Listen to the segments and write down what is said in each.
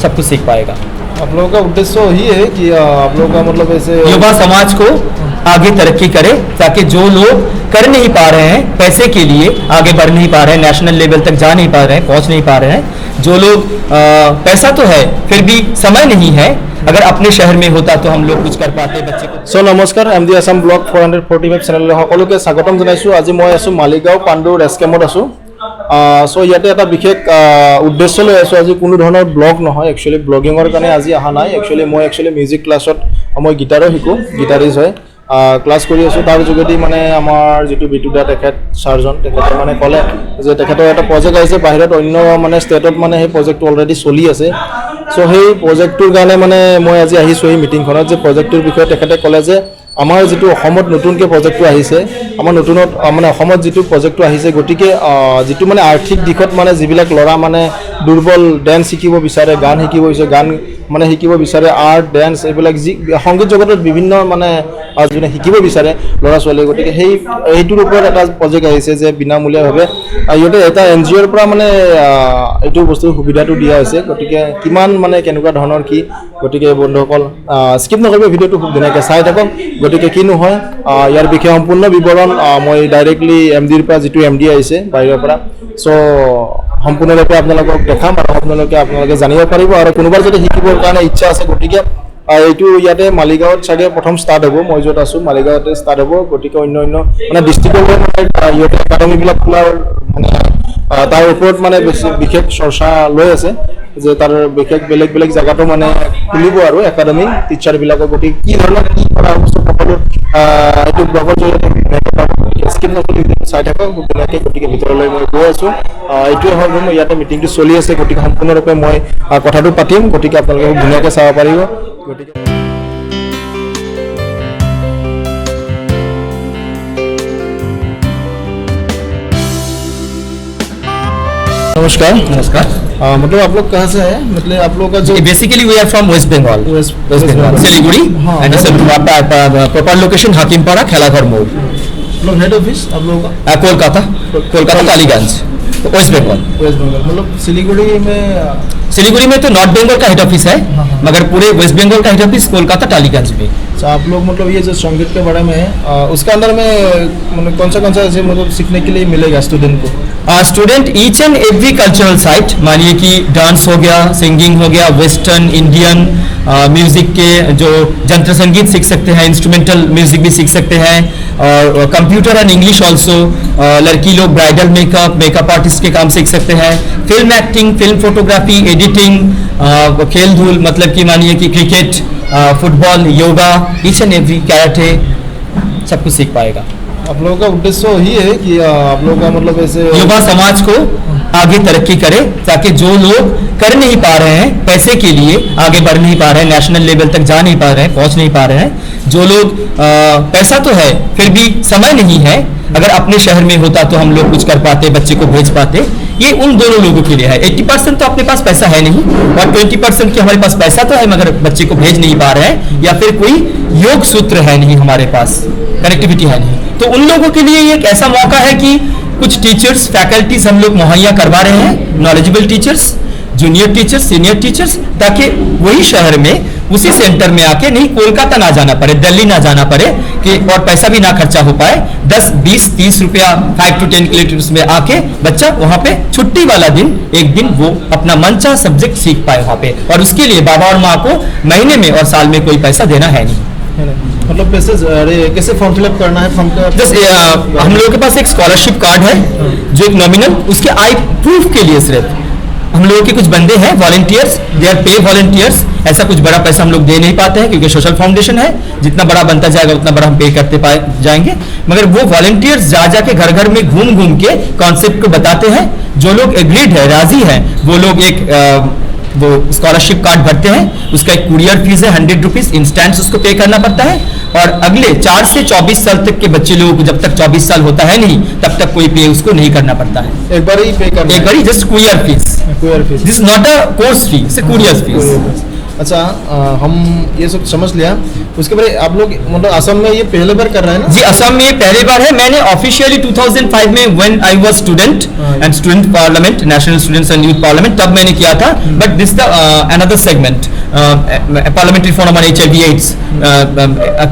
सब कुछ सीख पाएगा। आप लोगों का उद्देश्य यही है कि आप लोगों का मतलब ऐसे युवा समाज को आगे तरक्की करे, ताकि जो लोग कर नहीं पा रहे हैं, पैसे के लिए आगे बढ़ नहीं पा रहे हैं, नेशनल लेवल तक जा नहीं पा रहे हैं, पहुंच नहीं पा रहे हैं, जो लोग पैसा तो है फिर भी समय नहीं है, अगर अपने शहर में होता तो हम लोग कुछ कर पाते बच्चे को। सो नमस्कार, MD आसाम ब्लॉग 445 चैनल সকলোকে স্বাগতম জনাইছো। আজি মই আছো মালিগাঁও পাণ্ডু ৰেষ্টকেমত আছো। সো ইয়াতে এটা বিশেষ উদ্দেশ্য লৈ আছো। আজি কোনো ধৰণৰ ব্লগ নহয়, একচুৱেলি ব্লগিঙৰ কাৰণে আজি অহা নাই। একচুৱেলি মিউজিক ক্লাছত মই গিটাৰো শিকোঁ, গিটাৰিষ্ট হয়, ক্লাছ কৰি আছোঁ। তাৰ যোগেদি মানে আমাৰ যিটো বিটুদা তেখেত ছাৰজন, তেখেতে মানে ক'লে যে তেখেতৰ এটা প্ৰজেক্ট আহিছে বাহিৰত, অন্য মানে ষ্টেটত মানে সেই প্ৰজেক্টটো অলৰেডি চলি আছে। চ' সেই প্ৰজেক্টটোৰ কাৰণে মানে মই আজি আহিছোঁ এই মিটিংখনত। যে প্ৰজেক্টটোৰ বিষয়ে তেখেতে ক'লে যে আমাৰ যিটো অসমত নতুনকৈ প্ৰজেক্টটো আহিছে, আমাৰ নতুনত মানে অসমত যিটো প্ৰজেক্টটো আহিছে, গতিকে যিটো মানে আৰ্থিক দিশত মানে যিবিলাক ল'ৰা মানে দুৰ্বল, ডেন্স শিকিব বিচাৰে, গান শিকিব বিচাৰে, গান মানে শিকিব বিচাৰে, আৰ্ট ডেন্স এইবিলাক যি সংগীত জগতত বিভিন্ন মানে যোনে শিকিব বিচাৰে ল'ৰা ছোৱালীয়ে, গতিকে সেইটোৰ ওপৰত এটা প্ৰজেক্ট আহিছে যে বিনামূলীয়াভাৱে ইহঁতে এটা NGOৰ পৰা মানে এইটো বস্তুৰ সুবিধাটো দিয়া হৈছে। গতিকে কিমান মানে কেনেকুৱা ধৰণৰ কি, গতিকে বন্ধুসকল স্কিপ নকৰিব, ভিডিঅ'টো খুব ধুনীয়াকৈ চাই থাকক। গতিকে কিনো হয় ইয়াৰ বিষয়ে সম্পূৰ্ণ বিৱৰণ মই ডাইৰেক্টলি MDৰ পৰা, যিটো MD আহিছে বাহিৰৰ পৰা, চ' সম্পূৰ্ণৰূপে আপোনালোকক দেখাম আৰু আপোনালোকে জানিব পাৰিব। আৰু কোনোবাৰ যদি শিকিবৰ কাৰণে ইচ্ছা আছে, গতিকে এইটো ইয়াতে মালিগাঁৱত চাগে প্ৰথম ষ্টাৰ্ট হ'ব। মই য'ত আছোঁ মালিগাঁৱতে ষ্টাৰ্ট হ'ব। গতিকে অন্য মানে ডিষ্ট্ৰিক্টলৈ মানে ইহঁতে একাডেমিবিলাক খোলাৰ মানে তাৰ ওপৰত মানে বিশেষ চৰ্চা লৈ আছে যে তাৰ বিশেষ বেলেগ জেগাতো মানে খুলিব আৰু একাডেমি টিচাৰবিলাকৰ। গতিকে কি ধৰণৰ কি কৰা বস্তু সকলো এইটো ব্লগৰ জৰিয়তে স্কিপ নকৰি চাই থাকক ধুনীয়াকৈ। গতিকে ভিতৰলৈ মই গৈ আছোঁ। এইটোৱে হ'ল মোৰ ইয়াতে মিটিংটো চলি আছে। গতিকে সম্পূৰ্ণৰূপে মই কথাটো পাতিম। গতিকে আপোনালোকে খুব ধুনীয়াকৈ চাব পাৰিব। গতিকে नमस्कार। मतलब आप लोग कहाँ से हैं? मतलब आप लोग का जो basically we are from West Bengal, Siliguri, and proper location Hakimpara, Khelaghar Mor. मतलब हेड ऑफिस आप लोगों का कोलकाता टालीगंज, वेस्ट बंगाल। मतलब सिलीगुड़ी में तो नॉर्थ बंगाल का हेड ऑफिस है, मगर पूरे वेस्ट बंगाल का हेड ऑफिस कोलकाता टालीगंज में। अच्छा, आप लोग मतलब ये जो संगीत के बारे में है, उसके अंदर में मतलब कौन सा ऐसे मतलब सीखने के लिए मिलेगा स्टूडेंट को? Student each and every cultural site, मानिए कि डांस हो गया, सिंगिंग हो गया, वेस्टर्न इंडियन म्यूजिक के जो जंत्र संगीत सीख सकते हैं, इंस्ट्रूमेंटल म्यूजिक भी सीख सकते हैं, और कंप्यूटर एंड इंग्लिश ऑल्सो। लड़की लोग ब्राइडल मेकअप आर्टिस्ट के काम सीख सकते हैं, film acting, film photography, editing, खेल धूल, मतलब कि मानिए कि cricket, football, yoga, each and every, karate, सब कुछ सीख पाएगा। आप लोगों का उद्देश्य यही है कि आप लोगों का मतलब ऐसे युवा समाज को आगे तरक्की करे, ताकि जो लोग कर नहीं पा रहे हैं, पैसे के लिए आगे बढ़ नहीं पा रहे हैं, नेशनल लेवल तक जा नहीं पा रहे हैं, पहुंच नहीं पा रहे हैं, जो लोग पैसा तो है फिर भी समय नहीं है, अगर अपने शहर में होता तो हम लोग कुछ कर पाते, बच्चे को भेज पाते। ये उन दोनों लोगों के लिए है। 80% तो अपने पास पैसा है नहीं, और 20% की हमारे पास पैसा तो है मगर बच्चे को भेज नहीं पा रहे हैं, या फिर कोई योग सूत्र है नहीं हमारे पास, कनेक्टिविटी है नहीं। तो उन लोगों के लिए ये एक ऐसा मौका है कि कुछ टीचर्स, फैकल्टीज हम लोग मुहैया करवा रहे हैं, knowledgeable teachers, junior teachers, senior teachers, ताकि वही शहर में उसी सेंटर में आके, नहीं कोलकाता ना जाना पड़े, दिल्ली ना जाना पड़े, कि और पैसा भी ना खर्चा हो पाए, 10, 20, 30 रुपया 5 to 10 किलोमीटर में आके बच्चा वहाँ पे छुट्टी वाला दिन एक दिन वो अपना मनचाहा सब्जेक्ट सीख पाए वहाँ पे। और उसके लिए बाबा और माँ को महीने में और साल में कोई पैसा देना है नहीं। मतलब कैसे फॉर्म फिलअप करना है? फॉर्म का हम लोगों के पास एक स्कॉलरशिप कार्ड है, जो एक नॉमिनल, उसके आई प्रूफ के लिए सिर्फ हम लोगों के कुछ बंदे हैं वॉलंटियर्स, दे आर पे वॉलंटियर्स। ऐसा कुछ बड़ा पैसा हम लोग दे नहीं पाते हैं क्योंकि सोशल फाउंडेशन है, जितना बड़ा बनता जाएगा उतना बड़ा हम पे करते जाएंगे। मगर वो वॉलंटियर्स जा के घर में घूम के कॉन्सेप्ट को बताते हैं। जो लोग एग्रीड है, राजी है, वो लोग एक वो स्कॉलरशिप कार्ड भरते हैं, उसका एक कुरियर फीस है 100 रुपीज, इंस्टेंट उसको पे करना पड़ता है। और अगले 4 से 24 साल तक के बच्चे लोगों को, जब तक 24 साल होता है नहीं, तब तक कोई पे उसको नहीं करना पड़ता है। एक बार ही पे करना, एक बार ही, just courier fees, this not a course fee, it's a courier fees. अच्छा, हम ये सब समझ लिया। उसके बाद आप लोग मतलब असम में ये पहले बार कर रहे हैं ना? जी, असम में पहली बार है। मैंने ऑफिशियली 2005 में when I was student and student parliament, national students and youth parliament, तब मैंने किया था। But this the another segment, parliamentary forum on HIV AIDS,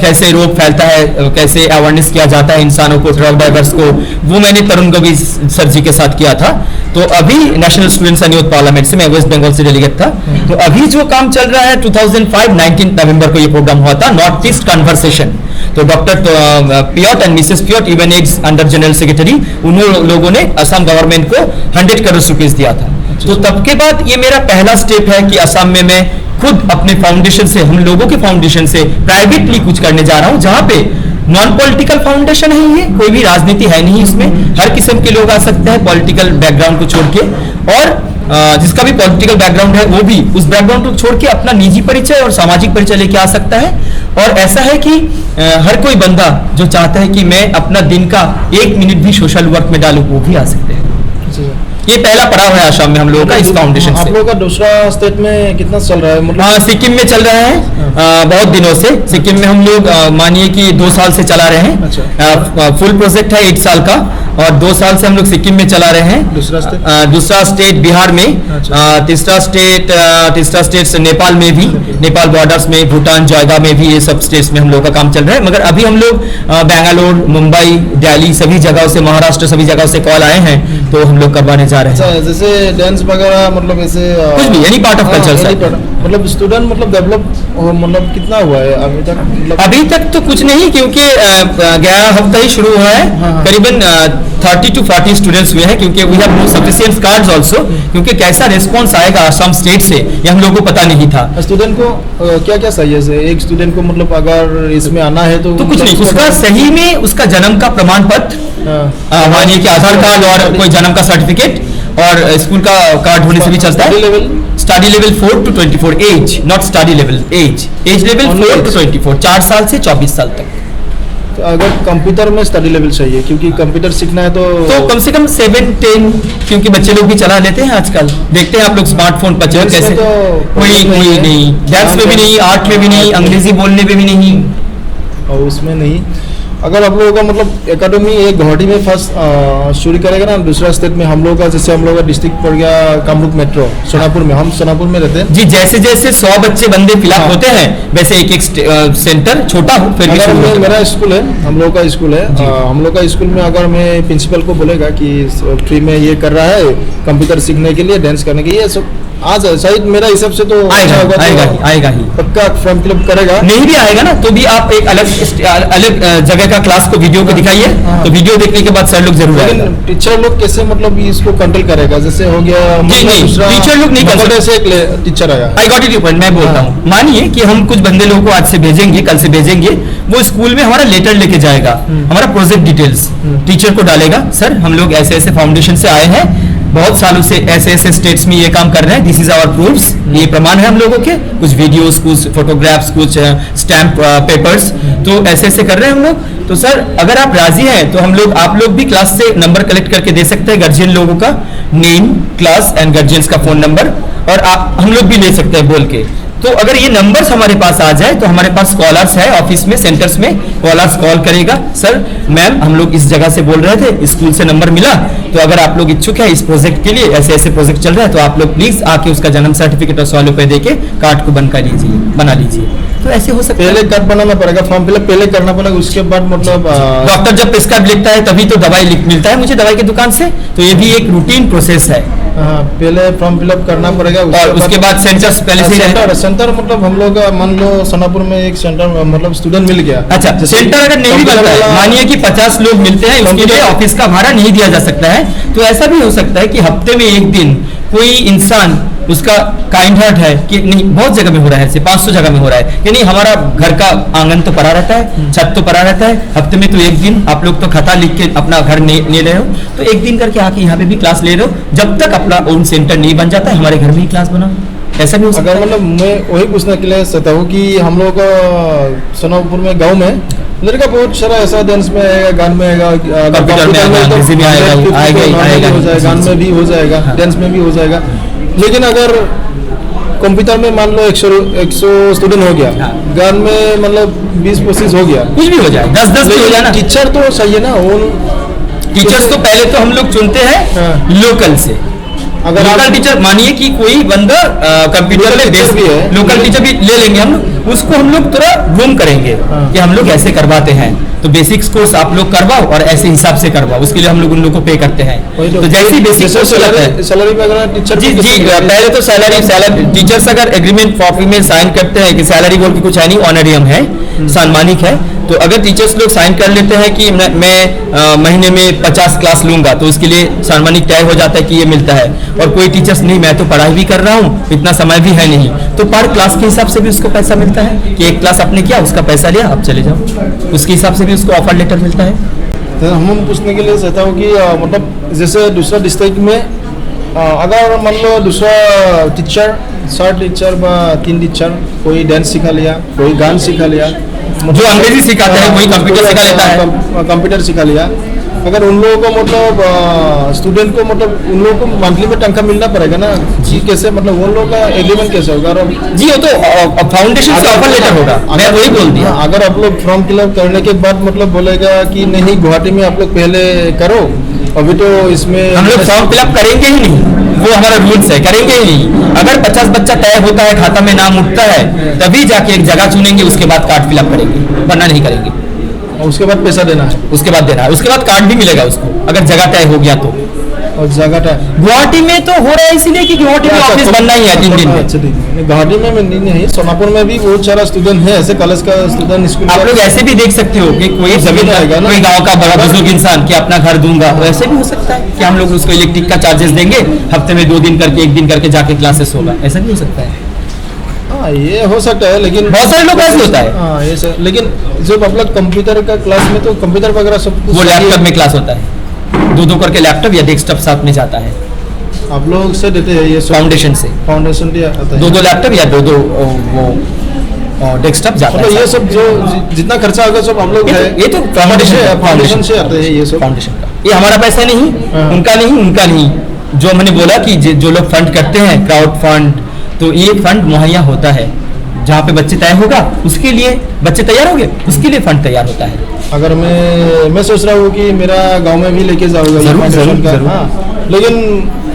कैसे रोग फैलता है, कैसे अवेयरनेस किया जाता है इंसानों को, ड्रग डाइवर्स को, वो मैंने तरुण गोगी सर जी के साथ किया था। तो अभी national students and youth parliament से मैं वेस्ट बंगाल से डेलीगेट था। तो अभी जो काम चल रहा है 2005 19 नवंबर को ये प्रोग्राम हुआ था, नॉर्थ ईस्ट कन्वर्सेशन। तो doctor Piot and Mrs Piot, even AIDS under general secretary, उन लोगों ने असम गवर्नमेंट को 100 करोड़ रुपीस दिया था। तो तब के बाद ये मेरा पहला स्टेप है कि असम में मैं खुद अपने फाउंडेशन से, हम लोगों के फाउंडेशन से प्राइवेटली कुछ करने जा रहा हूं, जहां पे नॉन पॉलिटिकल फाउंडेशन है। ये कोई भी राजनीति है नहीं इसमें, हर किस्म के लोग आ सकते हैं पॉलिटिकल बैकग्राउंड को छोड़ के, और जिसका भी पॉलिटिकल बैकग्राउंड है वो भी उस बैकग्राउंड को छोड़ के अपना निजी परिचय और सामाजिक परिचय लेके आ सकता है। और ऐसा है कि हर कोई बंदा जो चाहता है कि मैं अपना दिन का 1 मिनट भी सोशल वर्क में डालूं, वो भी आ सकते हैं। ये पहला पड़ाव है आसाम में हम लोगों का इस फाउंडेशन से। आप लोगों का दूसरा स्टेट में कितना चल रहा है? मतलब हाँ, सिक्किम में चल रहा है बहुत दिनों से। सिक्किम में हम लोग मानिए कि 2 साल से चला रहे हैं। अच्छा। फुल प्रोजेक्ट है 8 साल का, और 2 साल से हम लोग सिक्किम में चला रहे हैं। दूसरा स्टेट बिहार में। अच्छा। तीसरा स्टेट नेपाल में भी, नेपाल बॉर्डर्स में, भूटान, जॉयगा में भी, ये सब स्टेट्स में हम लोग का काम चल रहा है। मगर अभी हम लोग बेंगलोर, मुंबई, दिल्ली, सभी जगहों से, महाराष्ट्र, सभी जगहों से कॉल आए हैं, तो हम लोग करवाने जा रहे हैं। अच्छा, जैसे डांस वगैरह, मतलब ऐसे कुछ भी, एनी पार्ट ऑफ कल्चर। मतलब स्टूडेंट मतलब डेवलप मतलब कितना हुआ है अभी तक? मतलब अभी तक तो कुछ नहीं, क्योंकि 11 हफ्ता ही शुरू हुआ है। हाँ। करीबन 30 to 40 स्टूडेंट्स हुए हैं, क्योंकि we have no sufficient cards also, क्योंकि कैसा रिस्पांस आएगा असम स्टेट से ये हम लोगों को पता नहीं था। स्टूडेंट को क्या क्या चाहिए से? एक स्टूडेंट को मतलब अगर इसमें आना है तो कुछ नहीं, उसका सही में उसका जन्म का प्रमाण पत्र, मानिए कि आधार कार्ड और कोई जन्म का सर्टिफिकेट, और स्कूल का कार्ड होने से भी चलता है। Study level 4 to 24 age, not study level, age level 4 to 24, 4 साल से 24 साल तक। तो अगर कंप्यूटर में स्टडी लेवल चाहिए, क्योंकि कंप्यूटर सीखना है तो कम से कम 7-10, क्योंकि बच्चे लोग भी चला लेते हैं आजकल। देखते हैं आप लोग स्मार्टफोन पर कैसे, कोई नहीं, डांस में भी नहीं, आर्ट में भी नहीं, अंग्रेजी बोलने में भी नहीं, और उसमें नहीं। अगर आप लोगों का मतलब एकेडमी एक गुवाहाटी में फर्स्ट शुरू करेगा ना, दूसरा स्टेट में हम लोग का, जैसे हम लोग का डिस्ट्रिक्ट पड़ गया कामरूप मेट्रो, सोनापुर में, हम सोनापुर में रहते हैं। जी, जैसे जैसे 100 बच्चे बंदे फिलअप होते हैं, वैसे एक एक सेंटर छोटा हो फिर भी शुरू होता है। मेरा स्कूल है, हम लोग का स्कूल है, हम लोग का स्कूल में अगर मैं प्रिंसिपल को बोलेगा कि फ्री में ये कर रहा है कंप्यूटर सीखने के लिए, डांस करने के लिए, सब आ जाए, शायद मेरा हिसाब से तो आएगा ही पक्का फॉर्म फिलअप करेगा। नहीं भी आएगा ना, तो भी आप एक अलग जगह का क्लास को वीडियो को दिखाइए, तो वीडियो देखने के बाद सर लोग जरूर आएगा। टीचर लोग कैसे मतलब इसको कंट्रोल करेगा? जैसे हो गया टीचर लोग नहीं कर सकते। टीचर आया, I got it your point. मैं बोलता हूँ, मानिए कि हम कुछ बंदे लोगों को आज से भेजेंगे, कल से भेजेंगे, वो स्कूल में हमारा लेटर लेके जाएगा, हमारा प्रोजेक्ट डिटेल्स टीचर को डालेगा, सर हम लोग ऐसे ऐसे फाउंडेशन से आए हैं, बहुत सालों से ऐसे ऐसे स्टेट्स में ये काम कर रहे हैं, दिस इज आवर प्रूफ्स, ये प्रमाण है हम लोगों के, कुछ वीडियोस, कुछ फोटोग्राफ्स, कुछ स्टैम्प पेपर्स, तो ऐसे ऐसे कर रहे हैं हम लोग। तो सर अगर आप राजी हैं तो हम लोग, आप लोग भी क्लास से नंबर कलेक्ट करके दे सकते हैं, गार्जियन लोगों का नेम, क्लास एंड गार्जियंस का फोन नंबर, और आप हम लोग भी ले सकते हैं बोल के। तो अगर ये नंबर्स हमारे पास आ जाए तो हमारे पास कॉलर्स है ऑफिस में, सेंटर्स में, कॉलर्स कॉल करेगा, सर मैम हम लोग इस जगह से बोल रहे थे, स्कूल से नंबर मिला, तो अगर आप लोग इच्छुक है इस प्रोजेक्ट के लिए, ऐसे ऐसे प्रोजेक्ट चल रहा है, तो आप लोग प्लीज आके उसका जन्म सर्टिफिकेट और 100 रुपए देके कार्ड को बना लीजिए। तो ऐसे हो सकता है। पहले कार्ड बनाना पड़ेगा, फॉर्म फिलअप पहले करना पड़ेगा, उसके बाद मतलब डॉक्टर जब प्रिस्क्राइब लिखता है तभी तो दवाई मिलता है मुझे दवाई की दुकान से, तो ये भी एक रूटीन प्रोसेस है। पहले फॉर्म फिलअप करना पड़ेगा, और उसके बाद सेंटर्स पहले से सेंटर मतलब हम लोग मान लो सोनापुर में एक सेंटर मतलब स्टूडेंट मिल गया। अच्छा, सेंटर अगर नहीं भी बनता है, मानिए कि 50 लोग मिलते हैं, उसके लिए ऑफिस का भाड़ा नहीं दिया जा सकता है, तो ऐसा भी हो सकता है कि हफ्ते में एक दिन कोई इंसान उसका काइंड हार्ट है कि नहीं, बहुत जगह में हो रहा है, 500 जगह में हो रहा है कि नहीं, हमारा घर का आंगन तो पड़ा रहता है, छत तो पड़ा रहता है, हफ्ते में तो एक दिन आप लोग तो खाता लिख के अपना घर ले रहे हो, तो एक दिन करके आके यहाँ पे भी क्लास ले रहे हो, जब तक अपना ओन सेंटर नहीं बन जाता है, हमारे घर में ही क्लास बनाओ, ऐसा भी हो सकता है। अगर मतलब मैं वही पूछने के लिए चाहता हूँ कि हम लोग सोनापुर में गाँव में लड़का बहुत सारा ऐसा डांस में आएगा, गान में आएगा, कंप्यूटर में आएगा, गान में भी हो जाएगा, डांस में भी हो जाएगा, लेकिन अगर कंप्यूटर में मान लो 100 स्टूडेंट हो गया, हाँ। गान में मतलब 20-25 हो गया, कुछ भी हो जाए, 10-10 भी हो जाए ना। टीचर तो सही है ना, टीचर्स तो पहले तो हम लोग चुनते हैं हाँ। लोकल से। अगर लोकल आप टीचर मानिए कि कोई बंदा कंप्यूटर में टीचर भी है, लोकल टीचर भी ले लेंगे हम लोग, उसको हम लोग थोड़ा ग्रूम करेंगे हाँ। कि हम लोग ऐसे करवाते हैं, तो बेसिक्स कोर्स आप लोग करवाओ और ऐसे हिसाब से करवाओ, उसके लिए हम लोग उन लोग को पे करते हैं। तो जैसे ही बेसिक कोर्स होता है, सैलरी वगैरह टीचर जी जी, पहले तो सैलरी टीचर्स अगर एग्रीमेंट कॉपी में साइन करते हैं कि सैलरी बोल के कुछ है नहीं, ऑनरियम है, सम्मानिक है, तो अगर टीचर्स लोग साइन कर लेते हैं कि मैं महीने में 50 क्लास लूंगा, तो उसके लिए सम्मानिक तय हो जाता है कि ये मिलता है। और कोई टीचर्स नहीं, मैं तो पढ़ाई भी कर रहा हूँ, इतना समय भी है नहीं, तो पर क्लास के हिसाब से भी उसको पैसा मिलता है कि एक क्लास आपने किया, उसका पैसा लिया, आप चले जाओ, उसके हिसाब से भी उसको ऑफर लेटर मिलता है। तो हम पूछने के लिए चाहता हूँ कि मतलब जैसे दूसरा डिस्ट्रिक्ट में अगर मान लो दूसरा टीचर 4 टीचर व 3 टीचर, कोई डांस सिखा लिया, कोई गान सिखा लिया, जो अंग्रेजी सिखाता है वही कंप्यूटर सिखा लेता है, कंप्यूटर सिखा लिया, अगर उन लोगों को मतलब स्टूडेंट को मतलब उन लोगों को मंथली में तनख्वाह मिलना पड़ेगा ना जी, कैसे मतलब उन लोगों का एग्रीमेंट कैसे होगा? जी वो तो फाउंडेशन से ऑफर लेटर होगा, मैं वही बोल दिया। अगर आप लोग फॉर्म फिलअप करने के बाद मतलब बोलेगा कि नहीं गुवाहाटी में आप लोग पहले करो, अभी तो इसमें हम लोग फॉर्म फिलअप करेंगे ही नहीं, वो हमारा रूल्स है, करेंगे ही नहीं। अगर 50 बच्चा तय होता है, खाता में नाम उठता है, तभी जाके एक जगह चुनेंगे, उसके बाद कार्ड फिलअप करेंगे, वरना नहीं करेंगे। उसके बाद पैसा देना है, उसके बाद देना है, उसके बाद कार्ड भी मिलेगा उसको, अगर जगह तय हो गया तो। और जगह गुवाहाटी में तो हो रहा है इसलिए कि गुवाहाटी में ऑफिस बनना ही है 3 दिन में। अच्छा ठीक है, गुवाहाटी में नहीं, सोनापुर में भी बहुत सारा स्टूडेंट है, ऐसे कॉलेज का स्टूडेंट, स्कूल आप लोग ऐसे भी देख सकते हो कि कोई जमीन आएगा ना, कोई गांव का बड़ा बुजुर्ग इंसान कि अपना घर दूंगा, वैसे भी हो सकता है कि हम लोग उसको इलेक्ट्रिक का चार्जेस देंगे, हफ्ते में 2 दिन करके 1 दिन करके जाके क्लासेस होगा, ऐसा भी हो सकता है। हाँ ये हो सकता है, लेकिन बहुत सारे लोग ऐसे होता है। हाँ ये सर, लेकिन जब आप लोग कंप्यूटर का क्लास में तो कंप्यूटर वगैरह सब कुछ वो लैपटॉप में क्लास होता है, 2-2 करके लैपटॉप या डेस्कटॉप साथ में जाता है, आप लोग से देते हैं ये सब फाउंडेशन से फाउंडेशन भी आता है, 2-2 लैपटॉप या 2-2 वो डेस्कटॉप जाता मतलब है। ये सब जो जितना खर्चा होगा सब हम लोग ये तो फाउंडेशन से आते हैं ये सब, फाउंडेशन का, ये हमारा पैसा नहीं, हाँ। उनका नहीं, उनका नहीं। जो मैंने बोला कि जो लोग फंड करते हैं, क्राउड फंड, तो ये फंड मुहैया होता है, जहाँ पे बच्चे तय होगा उसके लिए, बच्चे तैयार हो गए उसके लिए फंड तैयार होता है। अगर मैं सोच रहा हूँ कि मेरा गांव में भी लेके जाऊंगा ये जरूर, फाउंडेशन का, जरूर। हाँ, लेकिन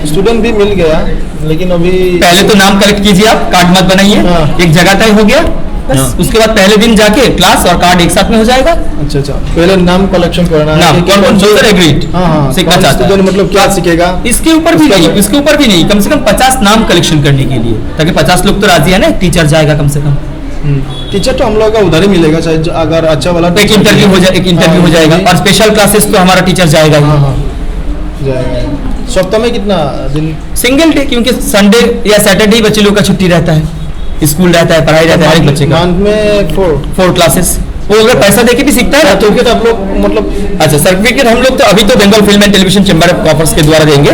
स्टूडेंट भी मिल गया, लेकिन अभी पहले तो नाम कलेक्ट कीजिए, आप कार्ड मत बनाइए, हाँ। एक जगह तय हो गया बस, उसके बाद पहले दिन जाके क्लास और कार्ड एक साथ में हो जाएगा। अच्छा, पहले नाम कलेक्शन करना है, नाम कौन टीचर एग्रीड हाँ सीखना कौन चाहता है, स्टूडेंट मतलब क्या सीखेगा, इसके ऊपर भी नहीं, इसके ऊपर भी नहीं, कम से कम 50 नाम कलेक्शन करने के लिए, ताकि 50 लोग तो राजी है ना, टीचर जाएगा कम से कम। टीचर तो हम लोग का उधर ही मिलेगा, चाहे अगर अच्छा वाला एक इंटरव्यू हो जाए, एक इंटरव्यू हो जाएगा, और स्पेशल क्लासेस तो हमारा टीचर जाएगा हाँ ही। हाँ जाएगा। सप्ताह में कितना दिन? सिंगल डे, क्योंकि संडे या सैटरडे बच्चे लोग का छुट्टी रहता है, स्कूल रहता है, पढ़ाई रहता है हर एक बच्चे का। मंथ में 4 क्लासेस, वो अगर पैसा देके भी सीखता है ना तो। सर्टिफिकेट आप लोग मतलब अच्छा, सर्टिफिकेट हम लोग तो अभी तो Bengal film and television chamber of commerce के द्वारा देंगे।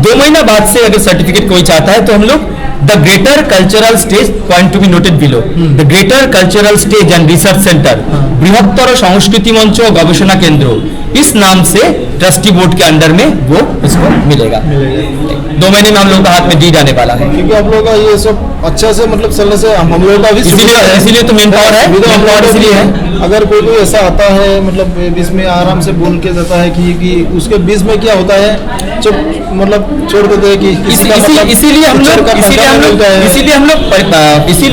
2 महीना बाद से अगर सर्टिफिकेट कोई चाहता है तो हम लोग the greater cultural stage point to be noted below, the greater cultural stage and research centre, Brihattar Sanskriti Manch और गवेषणा केंद्र, इस नाम से ट्रस्टी बोर्ड के अंडर में वो उसको मिलेगा। 2 महीने में हम लोग का हाथ में डीड आने वाला है, क्योंकि आप लोग का ये सब अच्छा से मतलब चलने से हम लोग का भी इसीलिए तो मेन पावर है, मेन पावर इसलिए है। अगर कोई ऐसा आता है मतलब बीच में आराम से बोल के जाता है कि उसके बीच में क्या होता है, जब मतलब छोड़ देते हैं कि इसीलिए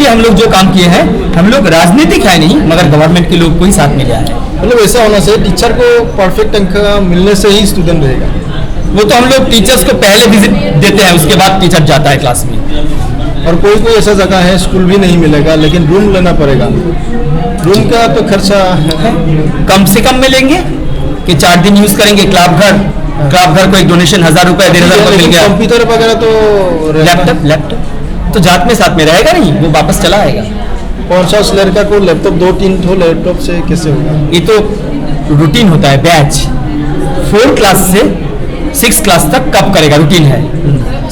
हम लोग जो काम किए हैं, हम लोग राजनीतिक है नहीं, मगर गवर्नमेंट के लोग को ही साथ में लिया है। मतलब ऐसा होना चाहिए, टीचर को परफेक्ट तनख्वाह मिलने से ही स्टूडेंट रहेगा। वो तो हम लोग टीचर्स को पहले विजिट देते हैं, उसके बाद टीचर जाता है क्लास में। और कोई ऐसा जगह है स्कूल भी नहीं मिलेगा, लेकिन रूम लेना पड़ेगा, रूम का तो खर्चा कम से कम में लेंगे कि 4 दिन यूज करेंगे। क्लाब घर को एक डोनेशन 1000 रुपए 1500 रुपए मिल गया। कंप्यूटर वगैरह तो लैपटॉप तो जात में साथ में रहेगा नहीं, वो वापस चला आएगा। 50 लड़का को लैपटॉप 2-3 ठो लैपटॉप से कैसे होगा? ये तो रूटीन होता है, बैच 4 क्लास से 6 क्लास तक कब करेगा, रूटीन है।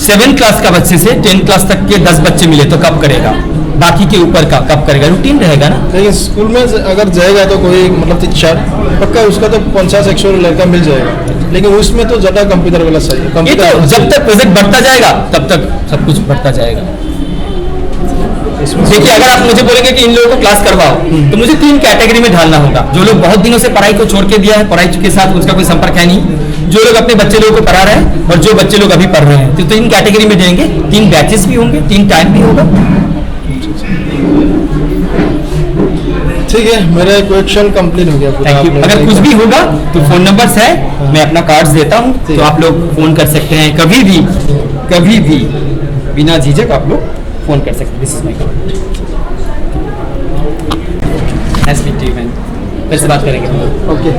7 क्लास का बच्चे से 10 क्लास तक के 10 बच्चे मिले तो कब करेगा, बाकी के ऊपर का कब करेगा, रूटीन रहेगा ना। लेकिन स्कूल में अगर जाएगा तो कोई मतलब टीचर पक्का उसका तो 50-100 लड़का मिल जाएगा, लेकिन उसमें तो ज़्यादा कंप्यूटर वाला चाहिए। ये तो जब तक प्रोजेक्ट बढ़ता जाएगा तब तक सब कुछ बढ़ता जाएगा। देखिए, अगर आप मुझे बोलेंगे कि इन लोगों को क्लास करवाओ, तो मुझे 3 कैटेगरी में ढालना होगा। जो लोग बहुत दिनों से पढ़ाई को छोड़ के दिया है, पढ़ाई के साथ उसका कोई संपर्क है नहीं, जो लोग अपने बच्चे लोगों को पढ़ा रहे हैं और जो बच्चे लोग अभी पढ़ रहे हैं, तो 3 कैटेगरी में देंगे। 3 बैचेस भी होंगे, 3 टाइम भी होगा। ठीक है, मेरा क्वेश्चन कंप्लीट हो गया। Thank you. अगर कुछ भी होगा तो फोन नंबर्स है, मैं अपना कार्ड्स देता हूँ, तो आप लोग फोन कर सकते हैं कभी भी बिना झिझक आप लोग फोन कर सकते हैं। This is my card. Nice meet you man. फिर से बात करेंगे। ओके।